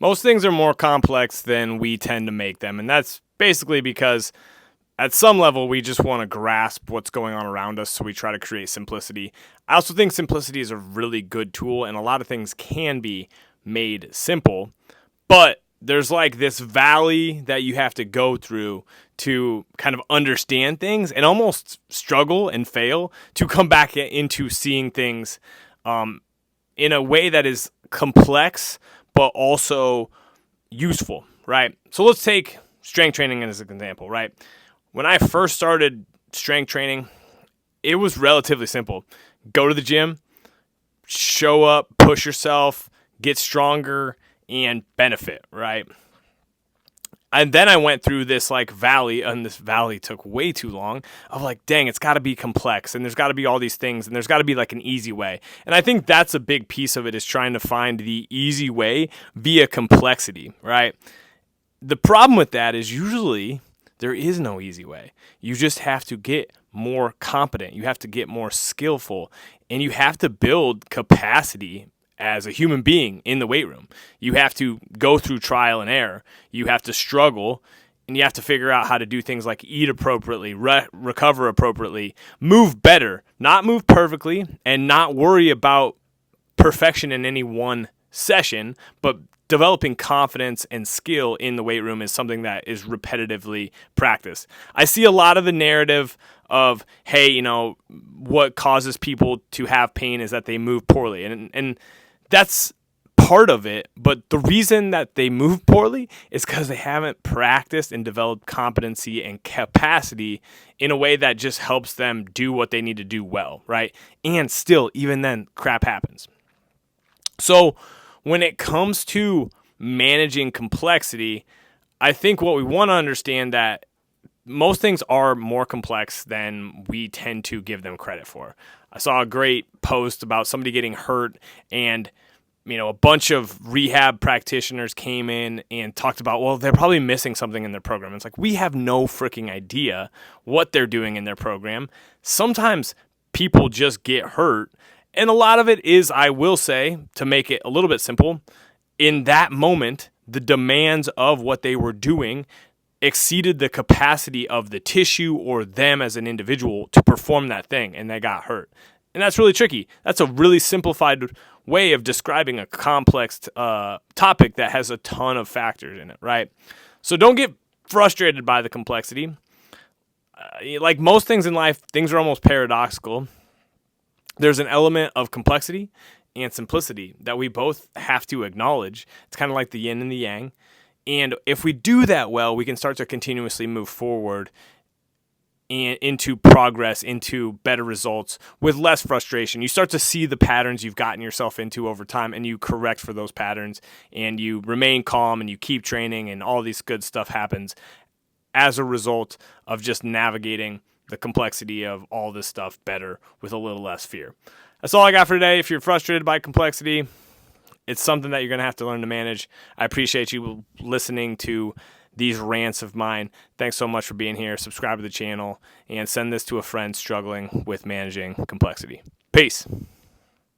Most things are more complex than we tend to make them, and that's basically because at some level we just want to grasp what's going on around us, so we try to create simplicity. I also think simplicity is a really good tool, and a lot of things can be made simple, but there's like this valley that you have to go through to kind of understand things and almost struggle and fail to come back into seeing things in a way that is complex but also useful, right? So let's take strength training as an example, right? When I first started strength training, it was relatively simple. Go to the gym, show up, push yourself, get stronger, and benefit, right? And then I went through this like valley, and this valley took way too long of like, dang, it's got to be complex, and there's got to be all these things, and there's got to be like an easy way. And I think that's a big piece of it, is trying to find the easy way via complexity, right? The problem with that is usually there is no easy way. You just have to get more competent. You have to get more skillful, and you have to build capacity as a human being in the weight room. You have to go through trial and error. You have to struggle, and you have to figure out how to do things like eat appropriately, recover appropriately, move better, not move perfectly, and not worry about perfection in any one session, but developing confidence and skill in the weight room is something that is repetitively practiced. I see a lot of the narrative of, hey, what causes people to have pain is that they move poorly. And that's part of it, but the reason that they move poorly is because they haven't practiced and developed competency and capacity in a way that just helps them do what they need to do well, right? And still, even then, crap happens. So when it comes to managing complexity, I think what we want to understand that most things are more complex than we tend to give them credit for. I saw a great post about somebody getting hurt, and a bunch of rehab practitioners came in and talked about, well, they're probably missing something in their program. It's like, we have no freaking idea what they're doing in their program. Sometimes people just get hurt, and a lot of it is, I will say, to make it a little bit simple, in that moment, the demands of what they were doing exceeded the capacity of the tissue or them as an individual to perform that thing, and they got hurt. And that's really tricky. That's a really simplified way of describing a complex topic that has a ton of factors in it, right? So don't get frustrated by the complexity. Like most things in life, things are almost paradoxical. There's an element of complexity and simplicity that we both have to acknowledge. It's kind of like the yin and the yang. And if we do that well, we can start to continuously move forward and into progress, into better results with less frustration. You start to see the patterns you've gotten yourself into over time, and you correct for those patterns, and you remain calm, and you keep training, and all this good stuff happens as a result of just navigating the complexity of all this stuff better with a little less fear. That's all I got for today. If you're frustrated by complexity, it's something that you're going to have to learn to manage. I appreciate you listening to these rants of mine. Thanks so much for being here. Subscribe to the channel and send this to a friend struggling with managing complexity. Peace.